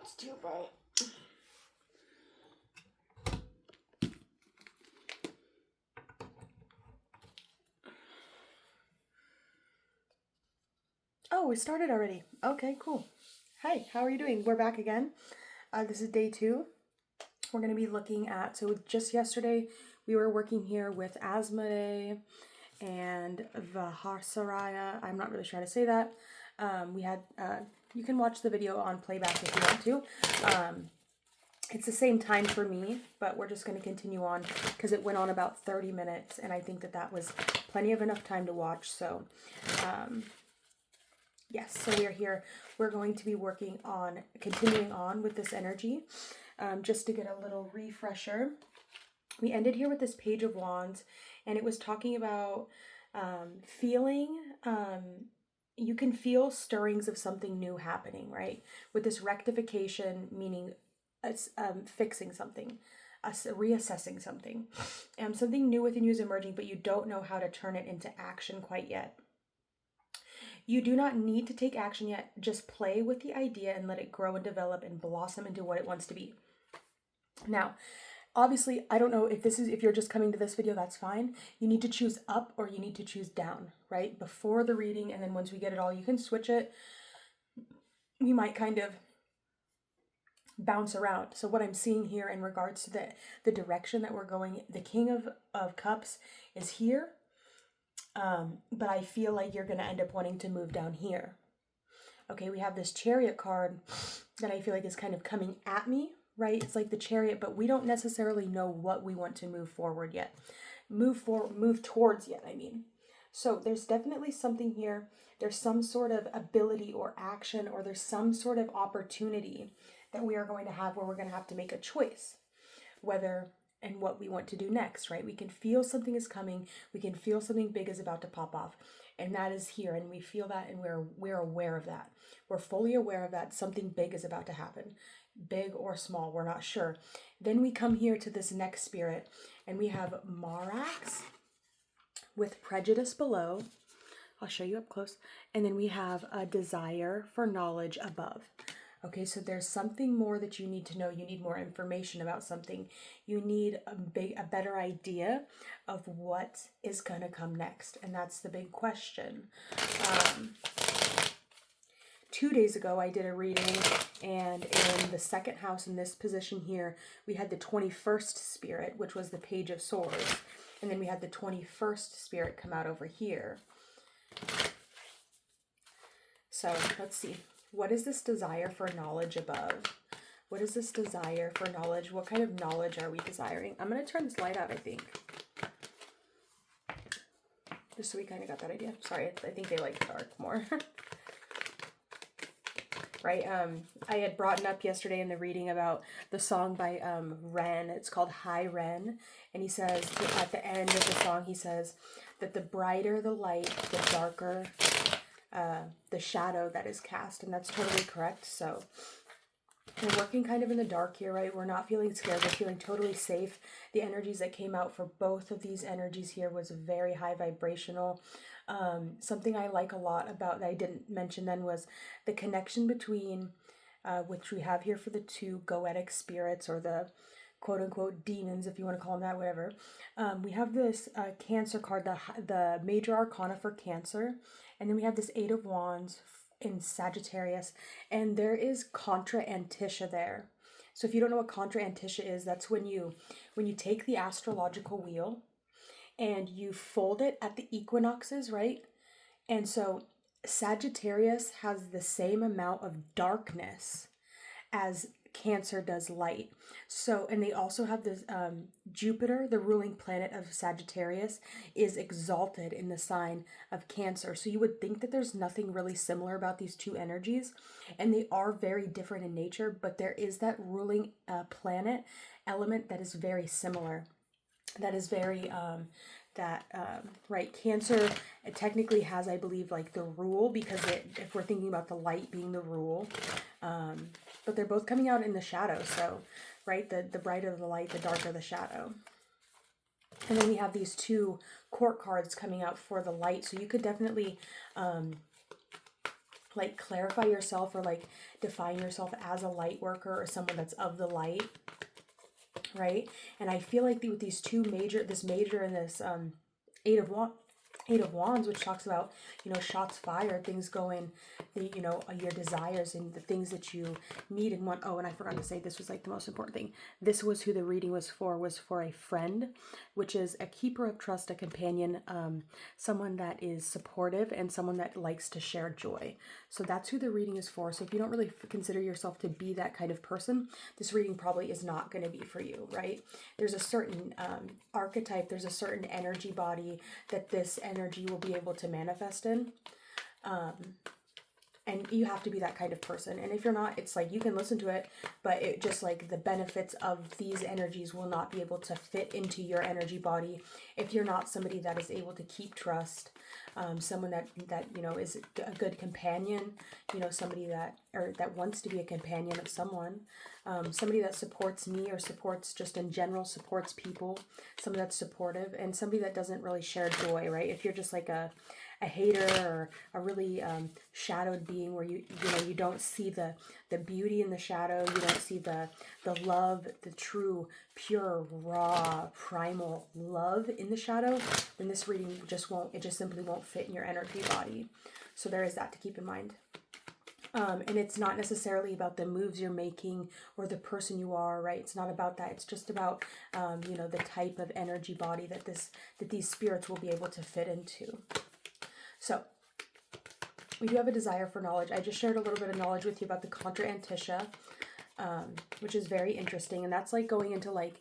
It's too bright. Oh, we started already. Okay, cool. Hi, how are you doing? We're back again. This is day 2. We're going to be looking at, so just yesterday we were working here with Asmodee and Vaharsaraya. I'm not really sure how to say that. We had, you can watch the video on playback if you want to. It's the same time for me, but we're just going to continue on because it went on about 30 minutes and I think that that was plenty of enough time to watch. So, yes, so we are here. We're going to be working on, continuing on with this energy. Just to get a little refresher, we ended here with this Page of Wands, and it was talking about feeling, you can feel stirrings of something new happening, right? With this rectification, meaning fixing something, reassessing something. Something new within you is emerging, but you don't know how to turn it into action quite yet. You do not need to take action yet. Just play with the idea and let it grow and develop and blossom into what it wants to be. Now, obviously, I don't know if you're just coming to this video, that's fine. You need to choose up or you need to choose down, right? Before the reading, and then once we get it all, you can switch it. We might kind of bounce around. So what I'm seeing here in regards to the direction that we're going, the King of Cups is here. But I feel like you're going to end up wanting to move down here. Okay, we have this Chariot card that I feel like is kind of coming at me, right? It's like the Chariot, but we don't necessarily know what we want to move forward yet. Move towards yet, I mean. So there's definitely something here. There's some sort of ability or action, or there's some sort of opportunity that we are going to have where we're going to have to make a choice, whether and what we want to do next, right? We can feel something is coming. We can feel something big is about to pop off, and that is here, and we feel that, and we're aware of that. We're fully aware of that. Something big is about to happen, big or small, we're not sure. Then we come here to this next spirit, and we have Marax with Prejudice below. I'll show you up close. And then we have a Desire for Knowledge above. Okay, so there's something more that you need to know. You need more information about something. You need a better idea of what is going to come next. And that's the big question. 2 days ago, I did a reading, and in the second house, in this position here, we had the 21st spirit, which was the Page of Swords. And then we had the 21st spirit come out over here. So let's see. What is this desire for knowledge above? What is this desire for knowledge? What kind of knowledge are we desiring? I'm going to turn this light out, I think. Just so we kind of got that idea. Sorry, I think they like dark more. Right? I had brought up yesterday in the reading about the song by Ren. It's called Hi Ren. And he says, at the end of the song, he says that the brighter the light, the darker the shadow that is cast. And that's totally correct. So we're working kind of in the dark here, right? We're not feeling scared. We're feeling totally safe. The energies that came out for both of these energies here was very high vibrational. Something I like a lot about that I didn't mention then was the connection between, which we have here for the two goetic spirits, or the quote-unquote demons, if you want to call them that, whatever. We have this Cancer card, the major arcana for Cancer, and then we have this 8 of Wands in Sagittarius, and there is Contra Antisha there. So if you don't know what Contra Antisha is, that's when you take the astrological wheel and you fold it at the equinoxes, right? And so Sagittarius has the same amount of darkness as Cancer does light. So, and they also have this Jupiter, the ruling planet of Sagittarius, is exalted in the sign of Cancer. So you would think that there's nothing really similar about these two energies, and they are very different in nature, but there is that ruling planet element that is very similar. That is very right, Cancer, it technically has, I believe, like the rule, because if we're thinking about the light being the rule, but they're both coming out in the shadow. So right, the brighter the light, the darker the shadow. And then we have these two court cards coming out for the light, so you could definitely like clarify yourself or like define yourself as a light worker or someone that's of the light, right? And I feel like with these two major, this major and this Eight of Wands, which talks about, shots fired, things going, your desires and the things that you need and want. Oh, and I forgot to say, this was like the most important thing. This was who the reading was for a friend, which is a keeper of trust, a companion, someone that is supportive and someone that likes to share joy. So that's who the reading is for. So if you don't really consider yourself to be that kind of person, this reading probably is not going to be for you, right? There's a certain archetype, there's a certain energy body that this energy will be able to manifest in. And you have to be that kind of person. And if you're not, it's like you can listen to it, but it just like the benefits of these energies will not be able to fit into your energy body if you're not somebody that is able to keep trust, someone that is a good companion, somebody that wants to be a companion of someone, somebody that supports me or supports just in general, supports people, somebody that's supportive, and somebody that doesn't really share joy, right? If you're just like a hater or a really shadowed being where you don't see the beauty in the shadow, you don't see the love, the true, pure, raw, primal love in the shadow, then this reading just simply won't fit in your energy body. So there is that to keep in mind. And it's not necessarily about the moves you're making or the person you are, right? It's not about that. It's just about, the type of energy body that these spirits will be able to fit into. So we do have a desire for knowledge. I just shared a little bit of knowledge with you about the Contra Antisha, which is very interesting. And that's like going into like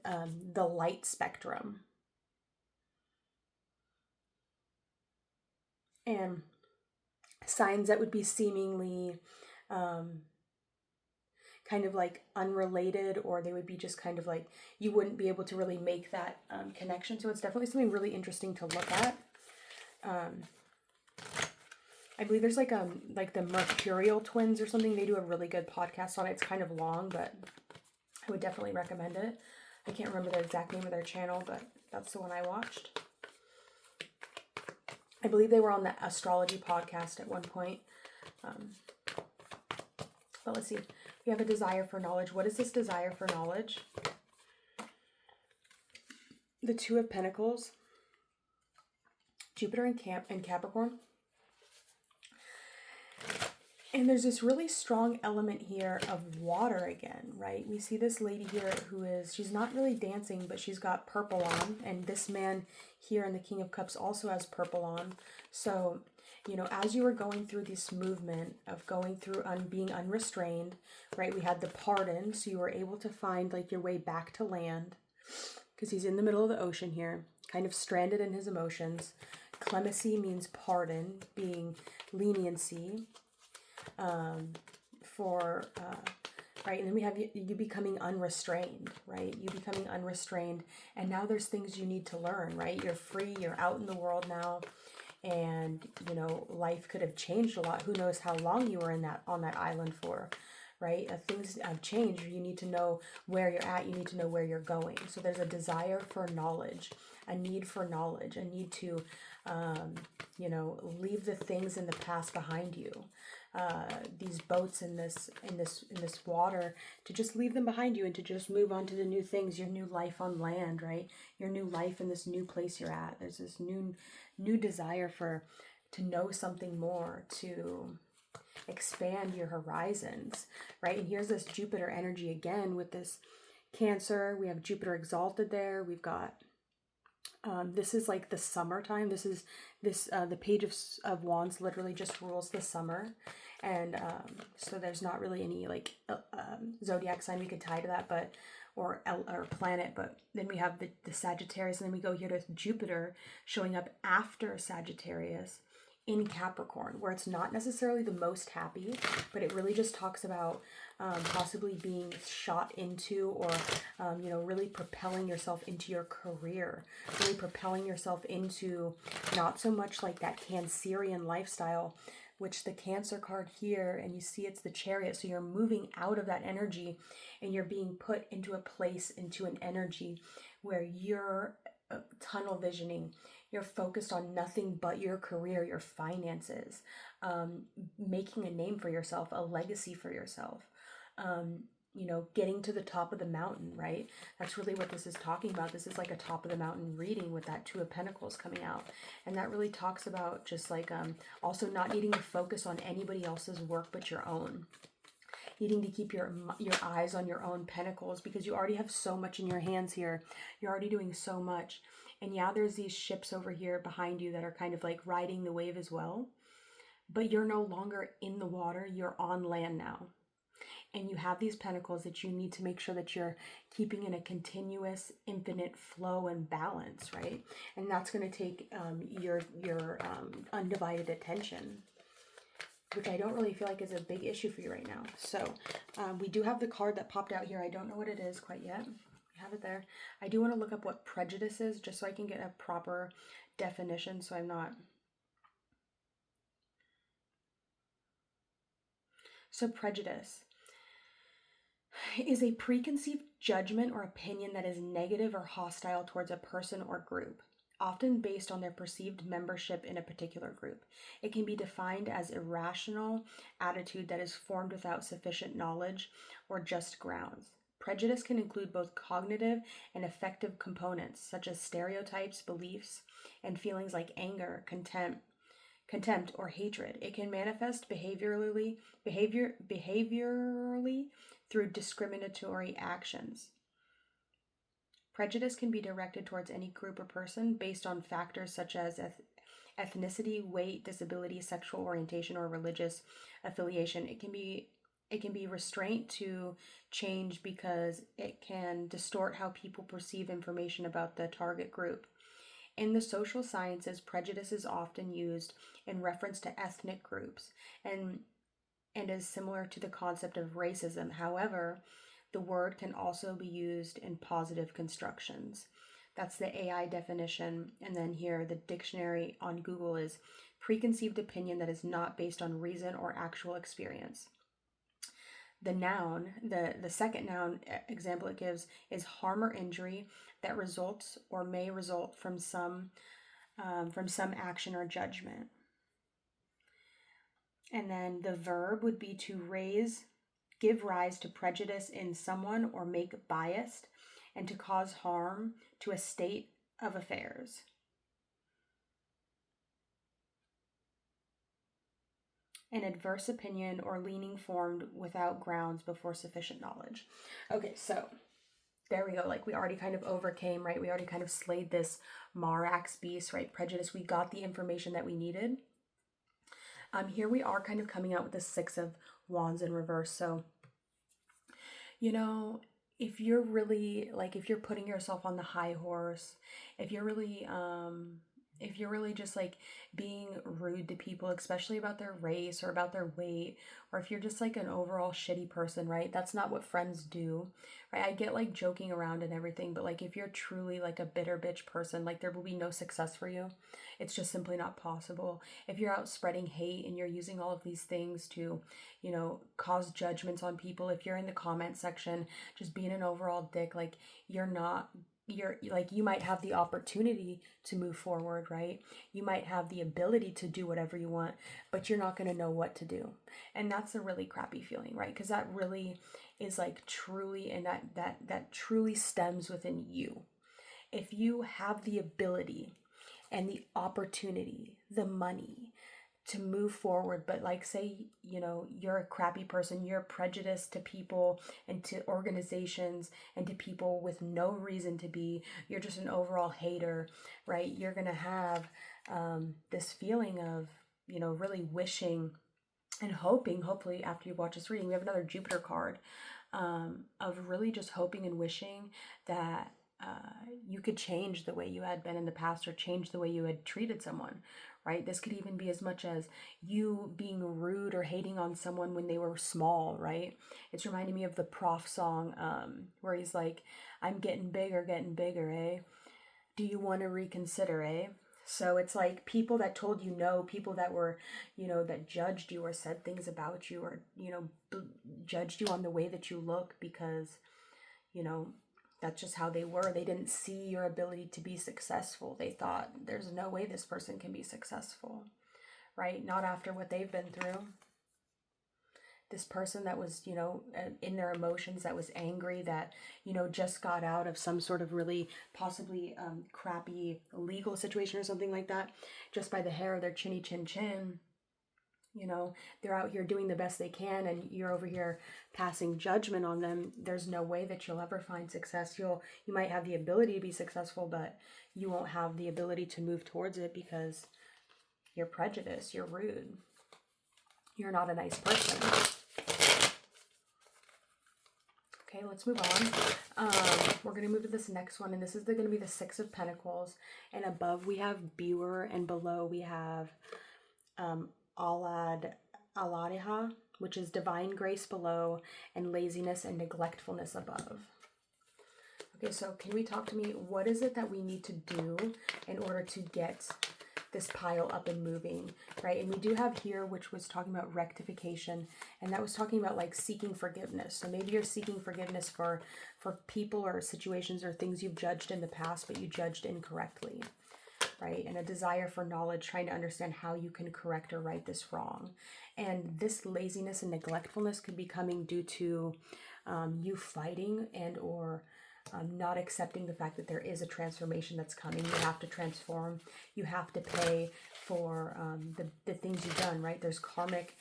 the light spectrum. And signs that would be seemingly kind of like unrelated, or they would be just kind of like, you wouldn't be able to really make that connection. So it's definitely something really interesting to look at. I believe there's like the Mercurial twins or something. They do a really good podcast on it. It's kind of long, but I would definitely recommend it. I can't remember the exact name of their channel, but that's the one I watched. I believe they were on the astrology podcast at one point. But let's see. We have a desire for knowledge. What is this desire for knowledge? The Two of Pentacles, Jupiter and Capricorn. And there's this really strong element here of water again, right? We see this lady here she's not really dancing, but she's got purple on. And this man here in the King of Cups also has purple on. So, as you were going through this movement of going through being unrestrained, right? We had the pardon. So you were able to find like your way back to land because he's in the middle of the ocean here, kind of stranded in his emotions. Clemency means pardon, being leniency. Right, and then we have you becoming unrestrained, right? You becoming unrestrained, and now there's things you need to learn, right? You're free, you're out in the world now, and life could have changed a lot. Who knows how long you were on that island for, right? Things have changed. You need to know where you're at. You need to know where you're going. So there's a desire for knowledge, a need for knowledge, a need to, leave the things in the past behind you. These boats in this water, to just leave them behind you and to just move on to the new things, your new life on land, right? Your new life in this new place you're at. There's this new desire to know something more, to expand your horizons, right? And here's this Jupiter energy again with this Cancer. We have Jupiter exalted there. We've got this is like the summertime. The Page of Wands literally just rules the summer. And so there's not really any like zodiac sign we could tie to that, but or planet. But then we have the Sagittarius, and then we go here to Jupiter showing up after Sagittarius in Capricorn, where it's not necessarily the most happy, but it really just talks about possibly being shot into, or really propelling yourself into your career, really propelling yourself into not so much like that Cancerian lifestyle, which the Cancer card here, and you see it's the Chariot. So you're moving out of that energy and you're being put into a place, into an energy where you're tunnel visioning. You're focused on nothing but your career, your finances, making a name for yourself, a legacy for yourself, getting to the top of the mountain, right? That's really what this is talking about. This is like a top of the mountain reading with that Two of Pentacles coming out. And that really talks about just like also not needing to focus on anybody else's work but your own. Needing to keep your eyes on your own pentacles, because you already have so much in your hands here. You're already doing so much. And yeah, there's these ships over here behind you that are kind of like riding the wave as well. But you're no longer in the water. You're on land now. And you have these pentacles that you need to make sure that you're keeping in a continuous, infinite flow and balance, right? And that's going to take your undivided attention, which I don't really feel like is a big issue for you right now. So we do have the card that popped out here. I don't know what it is quite yet. We have it there. I do want to look up what prejudice is, just so I can get a proper definition, so I'm not... So prejudice is a preconceived judgment or opinion that is negative or hostile towards a person or group, often based on their perceived membership in a particular group. It can be defined as irrational attitude that is formed without sufficient knowledge or just grounds. Prejudice can include both cognitive and affective components, such as stereotypes, beliefs, and feelings like anger, contempt, or hatred. It can manifest behaviorally through discriminatory actions. Prejudice can be directed towards any group or person based on factors such as ethnicity, weight, disability, sexual orientation, or religious affiliation. It can be restraint to change because it can distort how people perceive information about the target group. In the social sciences, prejudice is often used in reference to ethnic groups and is similar to the concept of racism. However, the word can also be used in positive constructions. That's the AI definition. And then here, the dictionary on Google is preconceived opinion that is not based on reason or actual experience. The noun, the second noun example it gives is harm or injury that results or may result from some action or judgment. And then the verb would be to give rise to prejudice in someone or make biased, and to cause harm to a state of affairs. An adverse opinion or leaning formed without grounds before sufficient knowledge. Okay, so there we go. Like we already kind of overcame, right? We already kind of slayed this Marax beast, right? Prejudice. We got the information that we needed. Here we are kind of coming out with the Six of Wands in reverse. So, if you're really if you're putting yourself on the high horse, if you're really just like being rude to people, especially about their race or about their weight, or if you're just like an overall shitty person, right? That's not what friends do, right? I get like joking around and everything, but like if you're truly like a bitter bitch person, like there will be no success for you. It's just simply not possible. If you're out spreading hate and you're using all of these things to, cause judgments on people, if you're in the comment section just being an overall dick, like you might have the opportunity to move forward, right? You might have the ability to do whatever you want, but you're not going to know what to do. And that's a really crappy feeling, right? Because that really is like truly, and that truly stems within you. If you have the ability and the opportunity, the money to move forward, but like say, you're a crappy person, you're prejudiced to people and to organizations and to people with no reason to be, you're just an overall hater, right? You're gonna have this feeling of, really wishing and hoping, hopefully after you watch this reading, we have another Jupiter card, of really just hoping and wishing that you could change the way you had been in the past, or change the way you had treated someone, right? This could even be as much as you being rude or hating on someone when they were small, right? It's reminding me of the Prof song, where he's like, I'm getting bigger, eh? Do you want to reconsider, eh? So it's like people that told you no, people that were, that judged you or said things about you, or, judged you on the way that you look because, that's just how they were. They didn't see your ability to be successful. They thought there's no way this person can be successful, right? Not after what they've been through. This person that was, you know, in their emotions, that was angry, that, you know, just got out of some sort of really possibly crappy legal situation or something like that, just by the hair of their chinny chin chin. You know, they're out here doing the best they can, and you're over here passing judgment on them. There's no way that you'll ever find success. You might have the ability to be successful, but you won't have the ability to move towards it because you're prejudiced, you're rude, you're not a nice person. Okay, let's move on. We're going to move to this next one, and this is going to be the Six of Pentacles. And above we have Biur, and below we have Aladeha, which is divine grace below, and laziness and neglectfulness above. Okay, so can we talk to me? What is it that we need to do in order to get this pile up and moving, right? And we do have here, which was talking about rectification, and that was talking about like seeking forgiveness. So maybe you're seeking forgiveness for people or situations or things you've judged in the past, but you judged incorrectly, right? And a desire for knowledge, trying to understand how you can correct or right this wrong. And this laziness and neglectfulness could be coming due to you fighting and or not accepting the fact that there is a transformation that's coming. You have to transform. You have to pay for the things you've done, right? There's karmic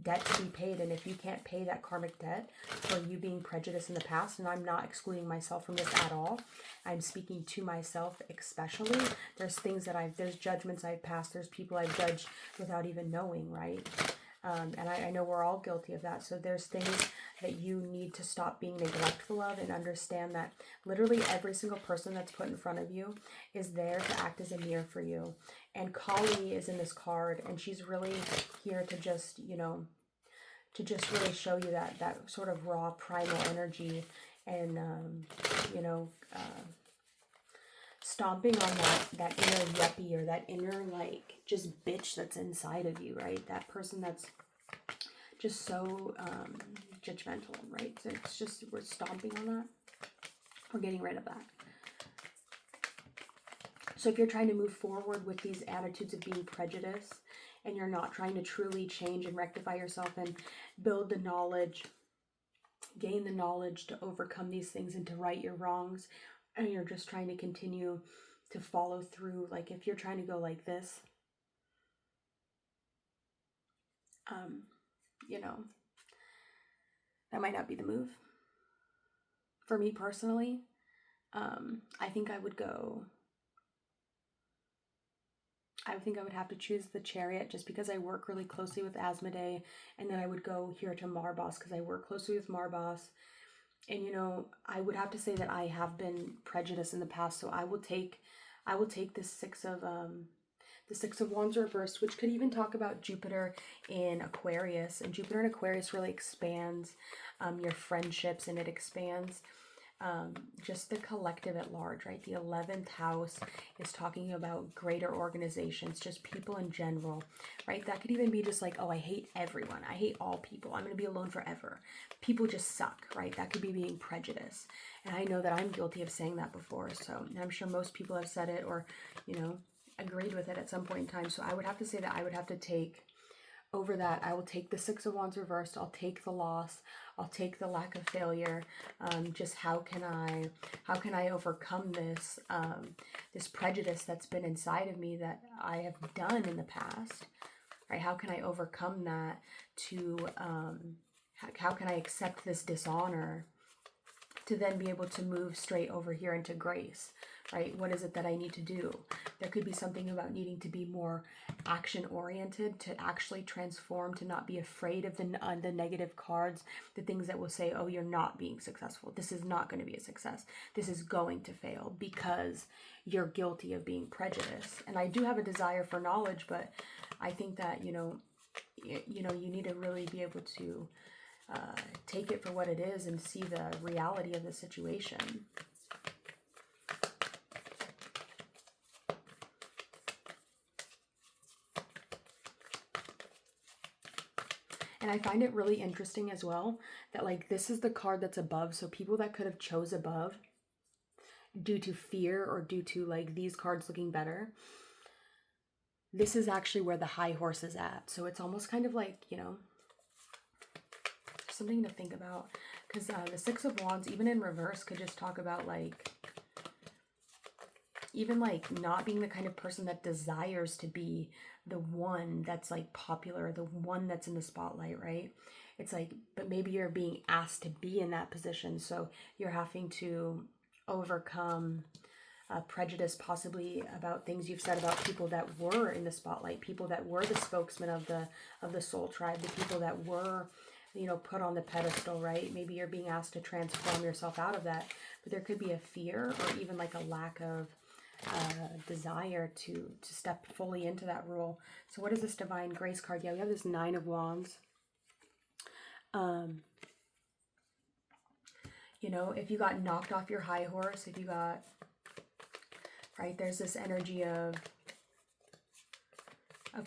debt to be paid. And if you can't pay that karmic debt for you being prejudiced in the past, and I'm not excluding myself from this at all, I'm speaking to myself especially. There's things that there's judgments I've passed. There's people I've judged without even knowing, right? And I know we're all guilty of that. So there's things that you need to stop being neglectful of, and understand that literally every single person that's put in front of you is there to act as a mirror for you. And Kali is in this card, and she's really here to just, you know, to just really show you that sort of raw primal energy, and, you know, stomping on that inner yuppie, or that inner like just bitch that's inside of you, right? That person that's just so judgmental, right? So it's just, we're stomping on that. We're getting rid of that. So if you're trying to move forward with these attitudes of being prejudiced, and you're not trying to truly change and rectify yourself and build the knowledge, gain the knowledge to overcome these things and to right your wrongs, and you're just trying to continue to follow through, like if you're trying to go like this, you know, that might not be the move. For me personally, I think I would have to choose the Chariot, just because I work really closely with Asmodee, and then I would go here to Marbas because I work closely with Marbas. And, you know, I would have to say that I have been prejudiced in the past, so I will take the Six of Wands reversed, which could even talk about Jupiter in Aquarius. And Jupiter in Aquarius really expands your friendships, and it expands just the collective at large, right? The 11th house is talking about greater organizations, just people in general, right? That could even be just like, oh, I hate everyone. I hate all people. I'm going to be alone forever. People just suck, right? That could be being prejudiced. And I know that I'm guilty of saying that before. So I'm sure most people have said it, or, you know, agreed with it at some point in time. So I would have to say that I would have to take over that. I will take the Six of Wands reversed. I'll take the loss. I'll take the lack of failure. Just how can I overcome this this prejudice that's been inside of me that I have done in the past, right? How can I overcome that? How can I accept this dishonor to then be able to move straight over here into grace, right? What is it that I need to do? There could be something about needing to be more action-oriented, to actually transform, to not be afraid of the negative cards, the things that will say, oh, you're not being successful. This is not going to be a success. This is going to fail because you're guilty of being prejudiced. And I do have a desire for knowledge, but I think that, you know, you need to really be able to take it for what it is and see the reality of the situation. And I find it really interesting as well that, like, this is the card that's above. So people that could have chose above due to fear or due to, like, these cards looking better, this is actually where the high horse is at. So it's almost kind of like, you know, something to think about. Because the Six of Wands, even in reverse, could just talk about like, even like not being the kind of person that desires to be the one that's like popular, the one that's in the spotlight, right? It's like, but maybe you're being asked to be in that position. So you're having to overcome prejudice possibly about things you've said about people that were in the spotlight, people that were the spokesman of the soul tribe, the people that were, you know, put on the pedestal, right? Maybe you're being asked to transform yourself out of that, but there could be a fear or even like a lack of desire to step fully into that role. So what is this Divine Grace card? Yeah, we have this Nine of Wands. You know, if you got knocked off your high horse, if you got, right, there's this energy of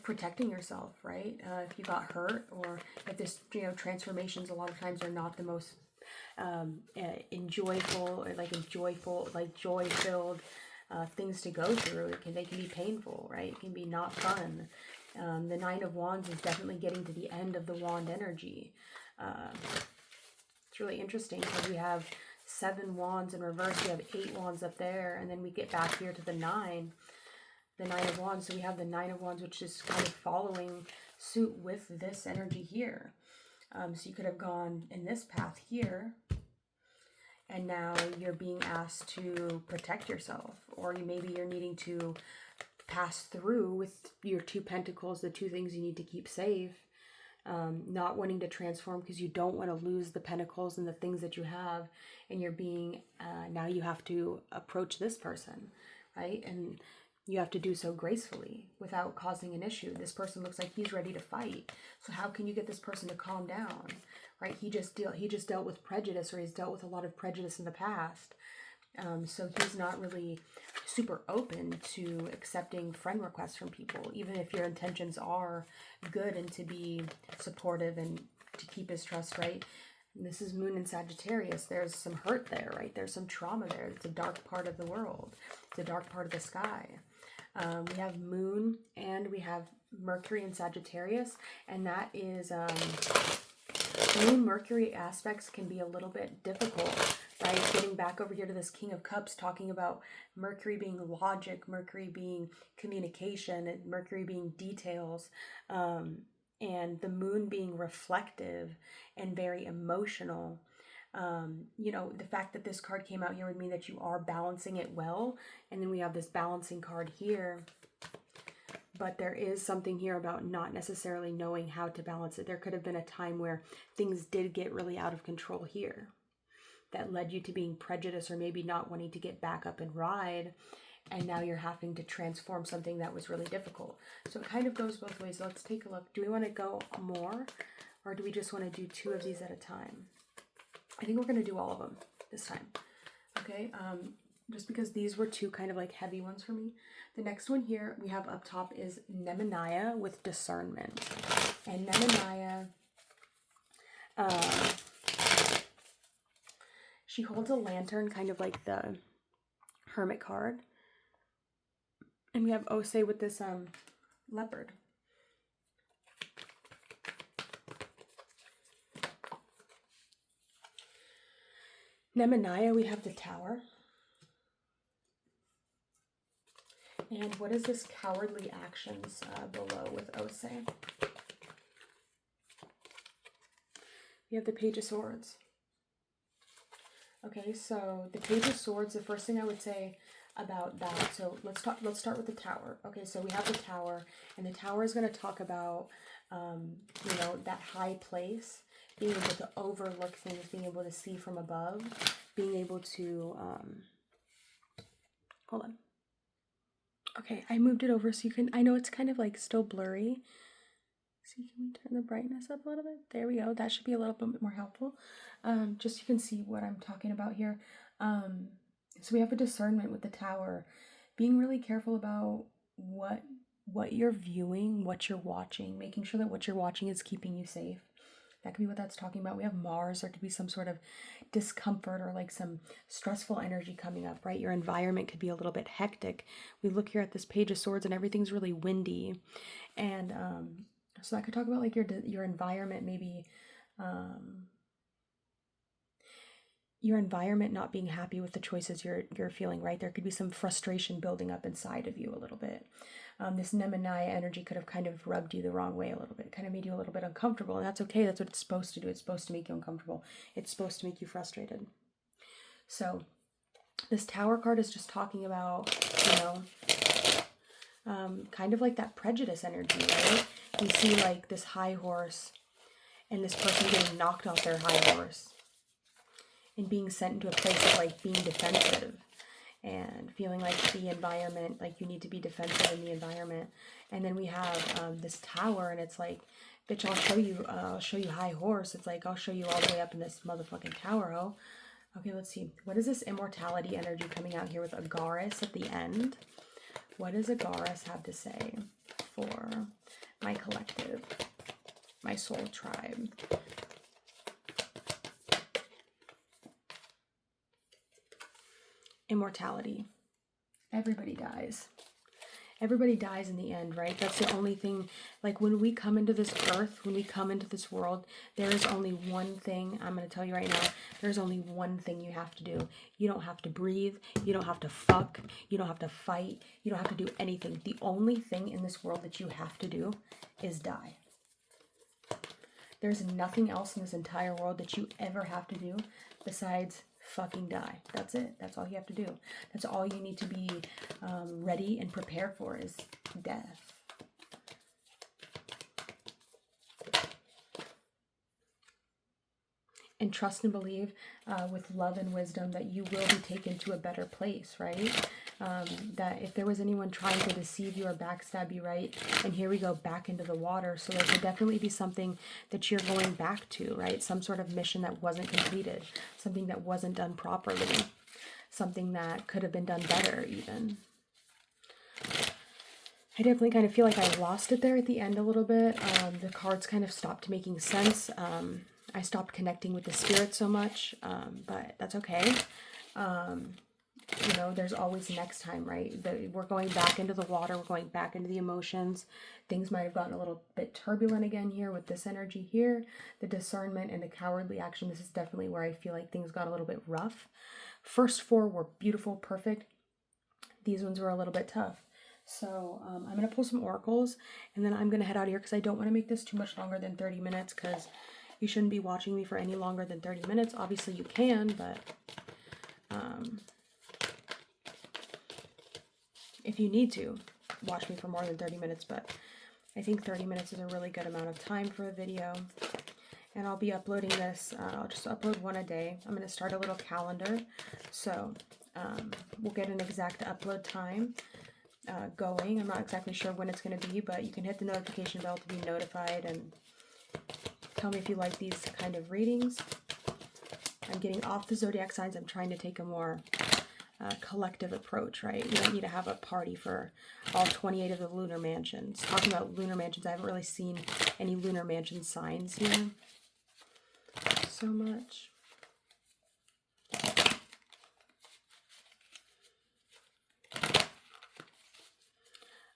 protecting yourself, right? If you got hurt, or if this, you know, transformations a lot of times are not the most enjoyable, or like joy-filled things to go through. They can be painful, right? It can be not fun. The Nine of Wands is definitely getting to the end of the wand energy. It's really interesting because we have 7 wands in reverse, we have 8 wands up there, and then we get back here to the Nine of Wands. So we have the Nine of Wands, which is kind of following suit with this energy here. So you could have gone in this path here, and now you're being asked to protect yourself, or maybe you're needing to pass through with your 2 pentacles, the 2 things you need to keep safe, not wanting to transform because you don't want to lose the pentacles and the things that you have, and you're being, now you have to approach this person, right? And you have to do so gracefully without causing an issue. This person looks like he's ready to fight. So how can you get this person to calm down, right? He just dealt with prejudice, or he's dealt with a lot of prejudice in the past. So he's not really super open to accepting friend requests from people, even if your intentions are good and to be supportive and to keep his trust, right? And this is Moon in Sagittarius. There's some hurt there, right? There's some trauma there. It's a dark part of the world. It's a dark part of the sky. We have Moon and we have Mercury in Sagittarius, and that is Moon Mercury aspects can be a little bit difficult, right? Getting back over here to this King of Cups, talking about Mercury being logic, Mercury being communication, and Mercury being details, and the Moon being reflective and very emotional. You know, the fact that this card came out here would mean that you are balancing it well. And then we have this balancing card here. But there is something here about not necessarily knowing how to balance it. There could have been a time where things did get really out of control here that led you to being prejudiced, or maybe not wanting to get back up and ride. And now you're having to transform something that was really difficult. So it kind of goes both ways. Let's take a look. Do we want to go more, or do we just want to do 2 of these at a time? I think we're going to do all of them this time. Okay, just because these were 2 kind of like heavy ones for me. The next one here we have up top is Nemenaya with discernment. And Nemenaya, she holds a lantern, kind of like the Hermit card. And we have Osei with this leopard. Nemenaya, we have the Tower. And what is this cowardly actions below with Osei? We have the Page of Swords. Okay, so the Page of Swords, the first thing I would say about that, so let's start with the Tower. Okay, so we have the Tower, and the Tower is going to talk about, you know, that high place, being able to overlook things, being able to see from above, being able to, hold on. Okay, I moved it over so you can, I know it's kind of like still blurry. See, can we turn the brightness up a little bit? There we go. That should be a little bit more helpful. Just so you can see what I'm talking about here. So we have a discernment with the Tower, being really careful about what you're viewing, what you're watching, making sure that what you're watching is keeping you safe. That could be what that's talking about. We have Mars. There could be some sort of discomfort or like some stressful energy coming up, right? Your environment could be a little bit hectic. We look here at this Page of Swords and everything's really windy. And so that could talk about like your environment, maybe your environment not being happy with the choices you're feeling, right? There could be some frustration building up inside of you a little bit. This Nemanaya energy could have kind of rubbed you the wrong way a little bit, kind of made you a little bit uncomfortable, and that's okay. That's what it's supposed to do. It's supposed to make you uncomfortable. It's supposed to make you frustrated. So this Tower card is just talking about, kind of like that prejudice energy, right? You see like this high horse and this person getting knocked off their high horse and being sent into a place of like being defensive and feeling like the environment, like you need to be defensive in the environment. And then we have this Tower, and it's like, bitch, I'll show you high horse. It's like, I'll show you all the way up in this motherfucking tower, oh. Okay, let's see. What is this immortality energy coming out here with Agaris at the end? What does Agaris have to say for my collective, my soul tribe? Immortality. Everybody dies. Everybody dies in the end, right? That's the only thing. Like when we come into this earth, when we come into this world, there is only one thing. I'm going to tell you right now, there's only one thing you have to do. You don't have to breathe. You don't have to fuck. You don't have to fight. You don't have to do anything. The only thing in this world that you have to do is die. There's nothing else in this entire world that you ever have to do besides fucking die. That's it. That's all you have to do. That's all you need to be ready and prepared for is death. And trust and believe with love and wisdom that you will be taken to a better place, right? That if there was anyone trying to deceive you or backstab you, right? And here we go back into the water. So there could definitely be something that you're going back to, right? Some sort of mission that wasn't completed, something that wasn't done properly, something that could have been done better even. I definitely kind of feel like I lost it there at the end a little bit. The cards kind of stopped making sense. I stopped connecting with the spirit so much, but that's okay. There's always next time, right? We're going back into the water. We're going back into the emotions. Things might have gotten a little bit turbulent again here with this energy here. The discernment and the cowardly action. This is definitely where I feel like things got a little bit rough. First four were beautiful, perfect. These ones were a little bit tough. So I'm going to pull some oracles, and then I'm going to head out of here because I don't want to make this too much longer than 30 minutes because you shouldn't be watching me for any longer than 30 minutes. Obviously you can, but if you need to, watch me for more than 30 minutes, but I think 30 minutes is a really good amount of time for a video. And I'll be uploading this, I'll just upload one a day. I'm going to start a little calendar, so we'll get an exact upload time going. I'm not exactly sure when it's going to be, but you can hit the notification bell to be notified and tell me if you like these kind of readings. I'm getting off the zodiac signs. I'm trying to take a more collective approach, right? We don't need to have a party for all 28 of the lunar mansions. Talking about lunar mansions, I haven't really seen any lunar mansion signs here so much.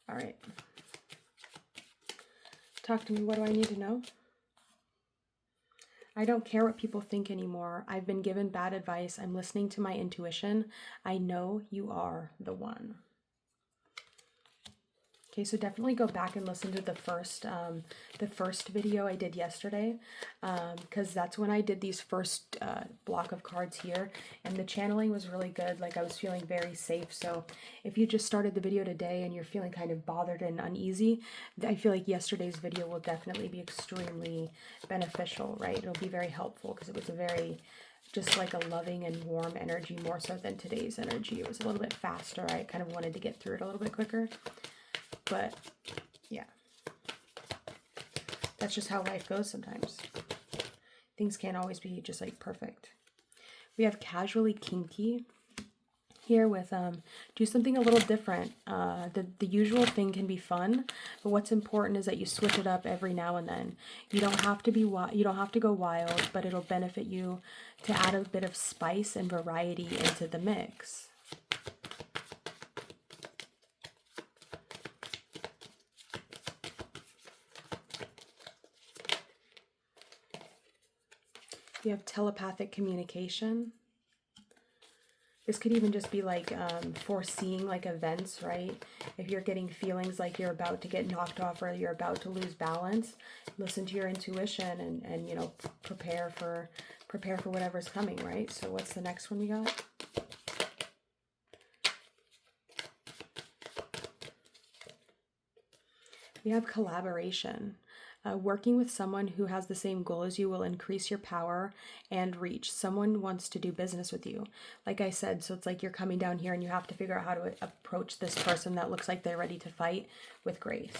All right. Talk to me. What do I need to know? I don't care what people think anymore. I've been given bad advice. I'm listening to my intuition. I know you are the one. Okay, so definitely go back and listen to the first video I did yesterday, because that's when I did these first block of cards here, and the channeling was really good. Like I was feeling very safe. So if you just started the video today and you're feeling kind of bothered and uneasy, I feel like yesterday's video will definitely be extremely beneficial, right? It'll be very helpful because it was a very just like a loving and warm energy, more so than today's energy. It was a little bit faster. I kind of wanted to get through it a little bit quicker. But yeah, that's just how life goes sometimes. Things can't always be just like perfect. We have casually kinky. here with do something a little different. The usual thing can be fun, but what's important is that you switch it up every now and then. You don't have to you don't have to go wild, but it'll benefit you to add a bit of spice and variety into the mix. You have telepathic communication. This could even just be like foreseeing like events, right? If you're getting feelings like you're about to get knocked off or you're about to lose balance, listen to your intuition and you know, prepare for whatever's coming, right? So what's the next one we got? We have collaboration. Working with someone who has the same goal as you will increase your power and reach. Someone wants to do business with you. Like I said, so it's like you're coming down here and you have to figure out how to approach this person that looks like they're ready to fight with grace,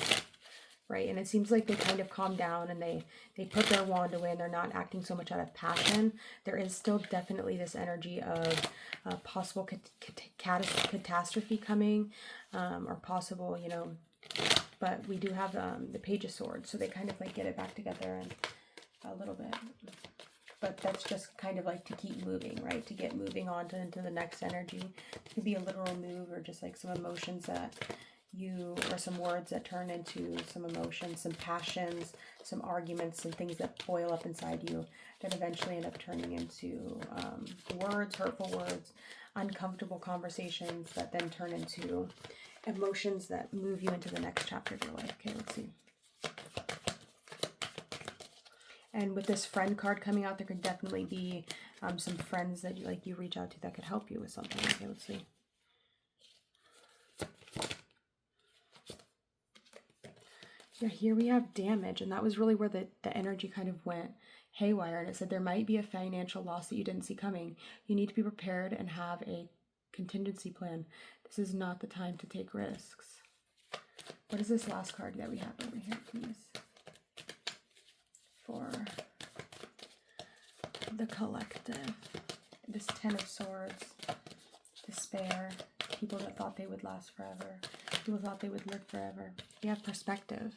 right? And it seems like they kind of calm down and they put their wand away and they're not acting so much out of passion. There is still definitely this energy of possible catastrophe coming, or possible, you know, but we do have the Page of Swords, so they kind of like get it back together and a little bit. But that's just kind of like to keep moving, right? To get moving on into the next energy. It could be a literal move or just like some emotions that or some words that turn into some emotions, some passions, some arguments, some things that boil up inside you that eventually end up turning into words, hurtful words, uncomfortable conversations that then turn into emotions that move you into the next chapter of your life. Okay, let's see. And with this friend card coming out, there could definitely be some friends that you reach out to that could help you with something. Okay, let's see. Yeah, here we have damage, and that was really where the energy kind of went haywire, and it said there might be a financial loss that you didn't see coming. You need to be prepared and have a contingency plan. This is not the time to take risks. What is this last card that we have over here, please? For the collective. This Ten of Swords. Despair. People that thought they would last forever. People thought they would live forever. We have perspective.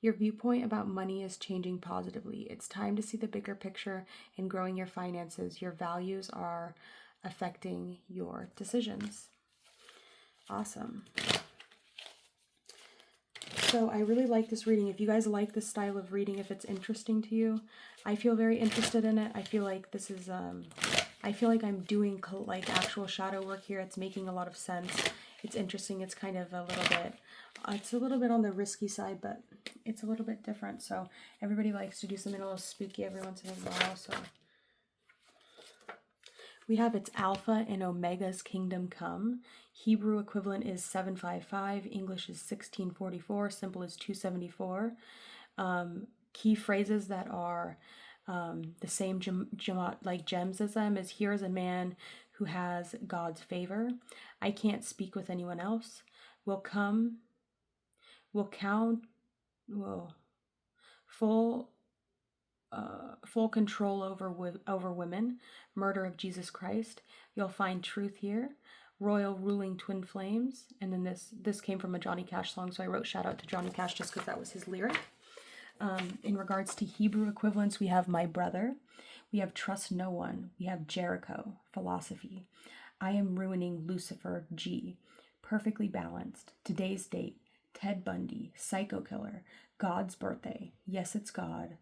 Your viewpoint about money is changing positively. It's time to see the bigger picture in growing your finances. Your values are affecting your decisions. Awesome. So I really like this reading. If you guys like this style of reading, if it's interesting to you, I feel very interested in it. I feel like this is, I feel like I'm doing like actual shadow work here. It's making a lot of sense. It's interesting. It's kind of it's a little bit on the risky side, but it's a little bit different. So everybody likes to do something a little spooky every once in a while. So we have its Alpha and Omega's Kingdom Come. Hebrew equivalent is 755. English is 1644. Simple is 274. Key phrases that are the same like gems as them is: here is a man who has God's favor. I can't speak with anyone else. Will count. Full control over women. Murder of Jesus Christ. You'll find truth here. Royal ruling twin flames. And then this came from a Johnny Cash song, so I wrote shout out to Johnny Cash just because that was his lyric. In regards to Hebrew equivalents, we have my brother. We have trust no one. We have Jericho, philosophy. I am ruining Lucifer, G. Perfectly balanced. Today's date. Ted Bundy, psycho killer. God's birthday. Yes, it's God.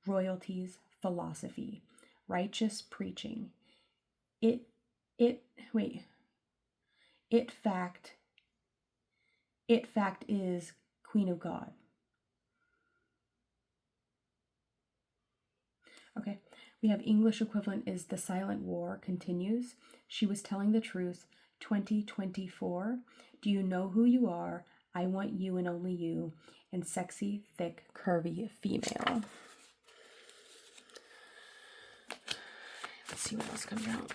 Royalties, philosophy. Righteous preaching. It fact is Queen of God. Okay, we have English equivalent is the silent war continues. She was telling the truth. 2024. Do you know who you are? I want you and only you. And sexy, thick, curvy female. Let's see what else comes out.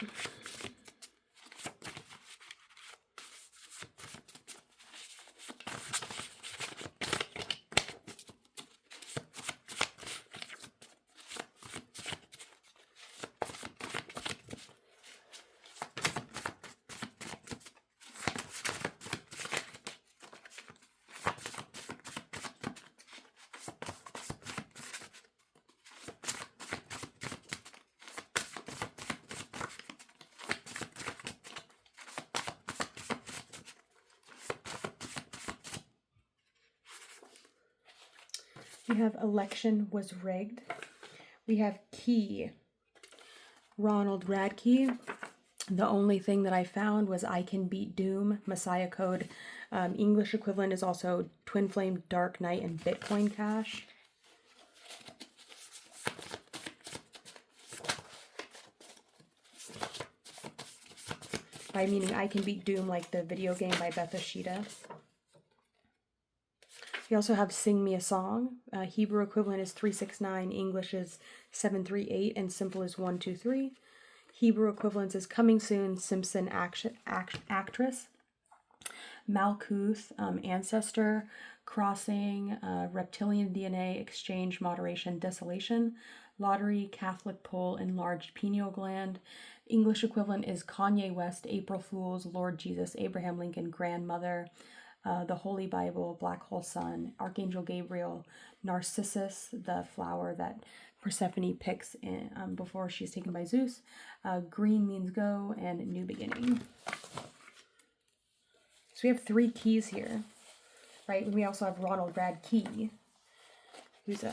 We have election was rigged. We have key, Ronald Radke. The only thing that I found was I Can Beat Doom, Messiah Code. English equivalent is also Twin Flame, Dark Knight, and Bitcoin Cash. By meaning I Can Beat Doom, like the video game by Beth Ashita. We also have Sing Me a Song. Hebrew equivalent is 369, English is 738, and simple is 123. Hebrew equivalence is Coming Soon, Simpson Actress. Malkuth, Ancestor, Crossing, Reptilian DNA, Exchange, Moderation, Desolation. Lottery, Catholic Poll, Enlarged Pineal Gland. English equivalent is Kanye West, April Fools, Lord Jesus, Abraham Lincoln, Grandmother, the Holy Bible, Black Hole Sun, Archangel Gabriel, Narcissus, the flower that Persephone picks in, before she's taken by Zeus. Green means go, and new beginning. So we have 3 keys here, right? And we also have Ronald Radke, who's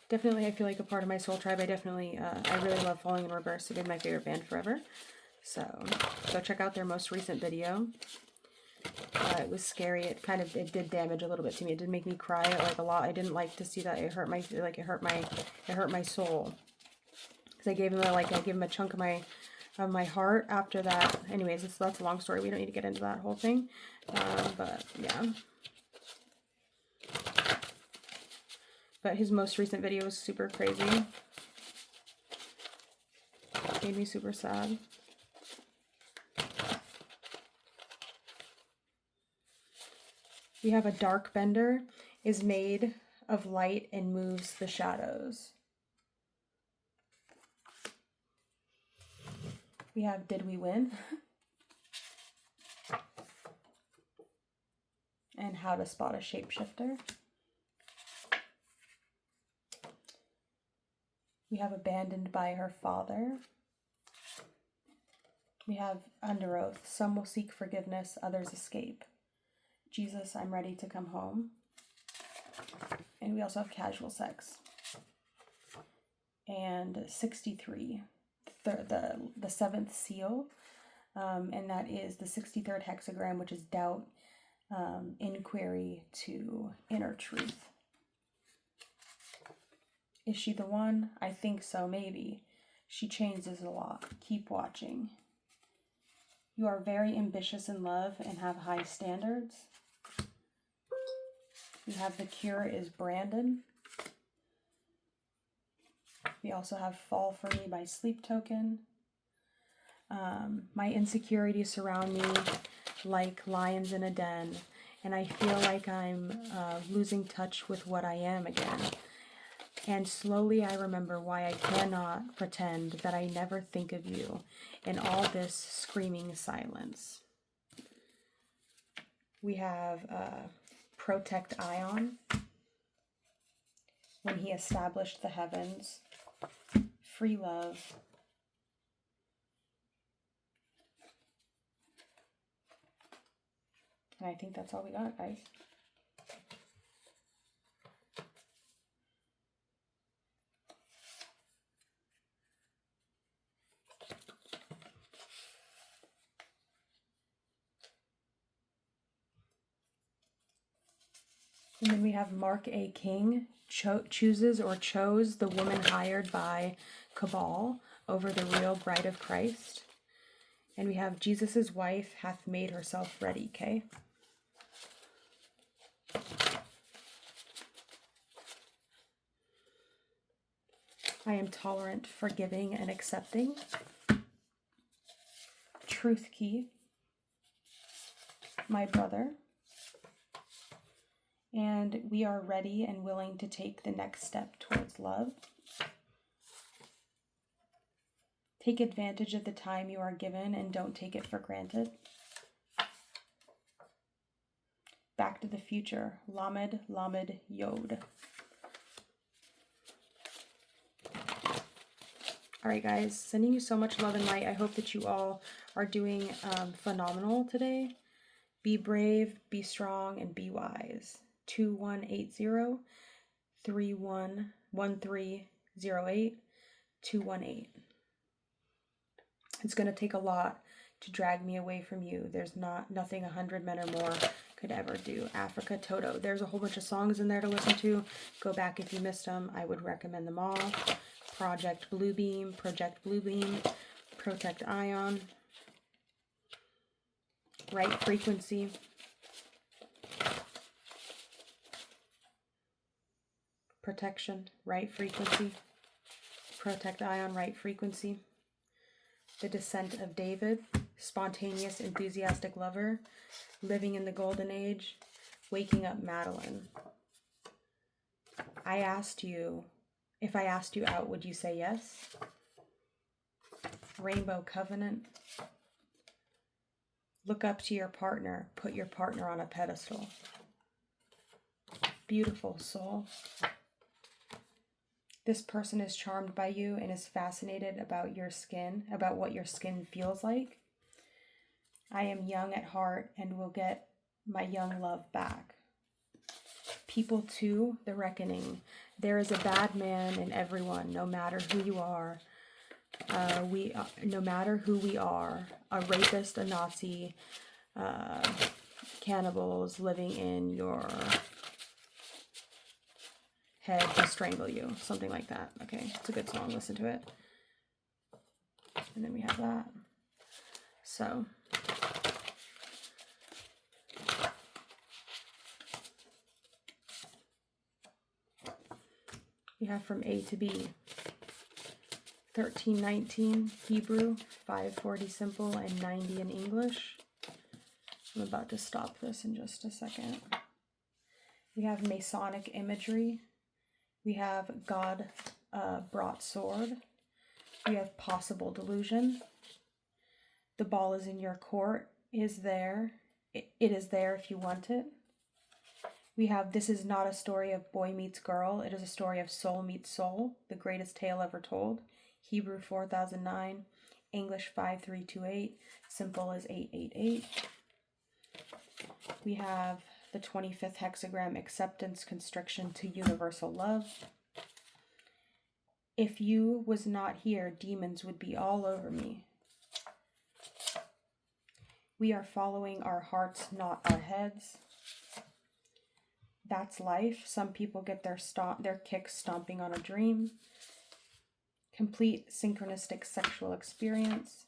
definitely, I feel like a part of my soul tribe. I definitely, I really love Falling in Reverse. They've been my favorite band forever. So go check out their most recent video. It was scary. It did damage a little bit to me. It did make me cry like a lot. I didn't like to see that. It hurt my, like, it hurt my soul. Because I gave him a chunk of my heart after that. Anyways, that's a long story. We don't need to get into that whole thing. But yeah. But his most recent video was super crazy. Made me super sad. We have a dark bender, is made of light and moves the shadows. We have Did We Win? And How to Spot a Shapeshifter. We have Abandoned by Her Father. We have Under Oath. Some will seek forgiveness, others escape. Jesus, I'm Ready to Come Home. And we also have Casual Sex. And 63, the 7th seal. And that is the 63rd hexagram, which is doubt, inquiry to inner truth. Is she the one? I think so, maybe. She changes a lot. Keep watching. You are very ambitious in love and have high standards. We have The Cure is Brandon. We also have Fall For Me by Sleep Token. My insecurities surround me like lions in a den, and I feel like I'm losing touch with what I am again. And slowly I remember why I cannot pretend that I never think of you in all this screaming silence. We have Protect Ion. When he established the heavens. Free Love. And I think that's all we got, guys. And then we have Mark A. King, chooses or chose the woman hired by Cabal over the real bride of Christ. And we have Jesus's wife hath made herself ready, Kay. I am tolerant, forgiving, and accepting. Truth Key. My brother. And we are ready and willing to take the next step towards love. Take advantage of the time you are given and don't take it for granted. Back to the Future, Lamed Lamed Yod. All right, guys, sending you so much love and light. I hope that you all are doing phenomenal today. Be brave, be strong, and be wise. 2180 311308 218. It's going to take a lot to drag me away from you. There's nothing 100 men or more could ever do. Africa Toto. There's a whole bunch of songs in there to listen to. Go back if you missed them. I would recommend them all. Project Bluebeam, Protect Ion, Right Frequency, Protection, Right Frequency, Protect Ion, Right Frequency, The Descent of David, Spontaneous Enthusiastic Lover, Living in the Golden Age, Waking Up Madeline. I asked you, if I asked you out, would you say yes? Rainbow Covenant. Look up to your partner. Put your partner on a pedestal. Beautiful soul. This person is charmed by you and is fascinated about your skin, about what your skin feels like. I am young at heart and will get my young love back. People 2, The Reckoning. There is a bad man in everyone, no matter who you are. No matter who we are, a rapist, a Nazi, cannibals living in your head to strangle you, something like that. Okay, it's a good song, listen to it. And then we have that. So, we have From A to B. 1319 Hebrew, 540 simple, and 90 in English. I'm about to stop this in just a second. We have Masonic imagery. We have God brought sword. We have possible delusion. The ball is in your court. Is there. It is there if you want it. We have This is not a story of boy meets girl. It is a story of soul meets soul, the greatest tale ever told. Hebrew 4009, English 5328, simple as 888. We have the 25th hexagram, Acceptance, Constriction to Universal Love. If you was not here, demons would be all over me. We are following our hearts, not our heads. That's life. Some people get their kicks stomping on a dream. Complete synchronistic sexual experience.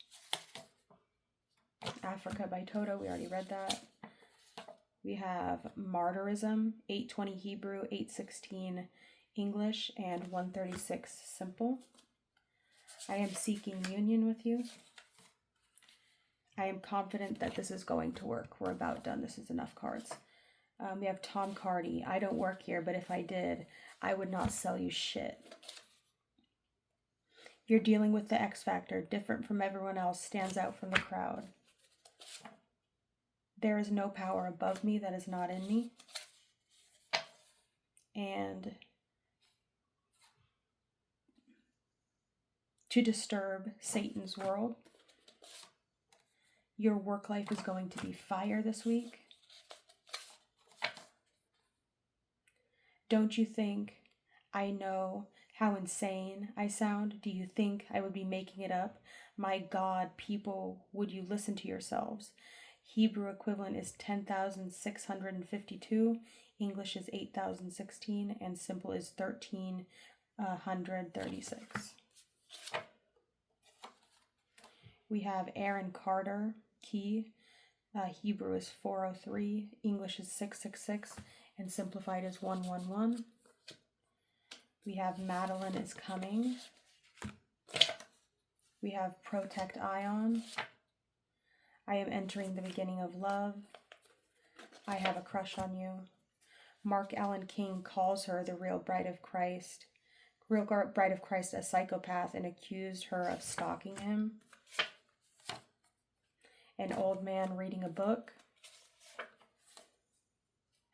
Africa by Toto, we already read that. We have Martyrism, 820 Hebrew, 816 English, and 136 simple. I am seeking union with you. I am confident that this is going to work. We're about done. This is enough cards. We have Tom Cardy. I don't work here, but if I did, I would not sell you shit. You're dealing with the X Factor, different from everyone else, stands out from the crowd. There is no power above me that is not in me. And to disturb Satan's world. Your work life is going to be fire this week. Don't you think I know how insane I sound? Do you think I would be making it up? My God, people, would you listen to yourselves? Hebrew equivalent is 10,652. English is 8,016. And simple is 1,336. We have Aaron Carter, key. Hebrew is 403. English is 666. And simplified is 111. We have Madeline is coming. We have Protect Ion. I am entering the beginning of love. I have a crush on you. Mark Allen King calls her the real bride of Christ. Real bride of Christ a psychopath and accused her of stalking him. An old man reading a book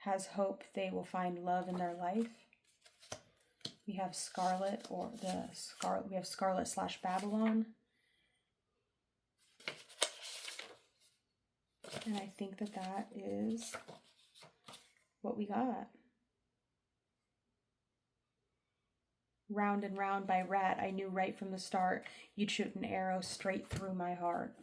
has hope they will find love in their life. We have Scarlet, or the Scarlet, we have Scarlet / Babylon. And I think that that is what we got. Round and Round by Rat. I knew right from the start you'd shoot an arrow straight through my heart.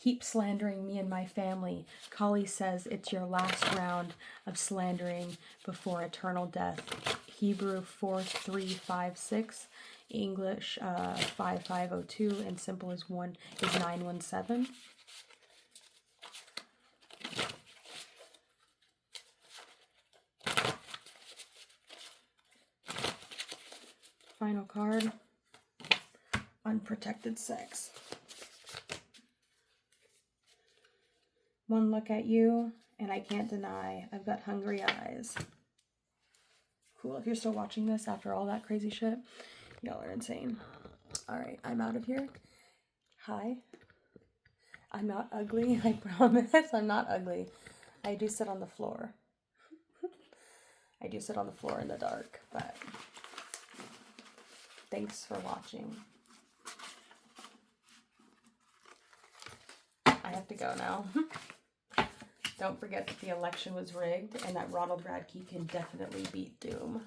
Keep slandering me and my family. Kali says it's your last round of slandering before eternal death. Hebrew 4356, English 5502, and simple as 917. Final card, Unprotected Sex. One look at you, and I can't deny I've got hungry eyes. Cool. If you're still watching this after all that crazy shit, y'all are insane. All right, I'm out of here. Hi. I'm not ugly. I promise I'm not ugly. I do sit on the floor. I do sit on the floor in the dark, but thanks for watching. I have to go now. Don't forget that the election was rigged and that Ronald Radke can definitely beat Doom.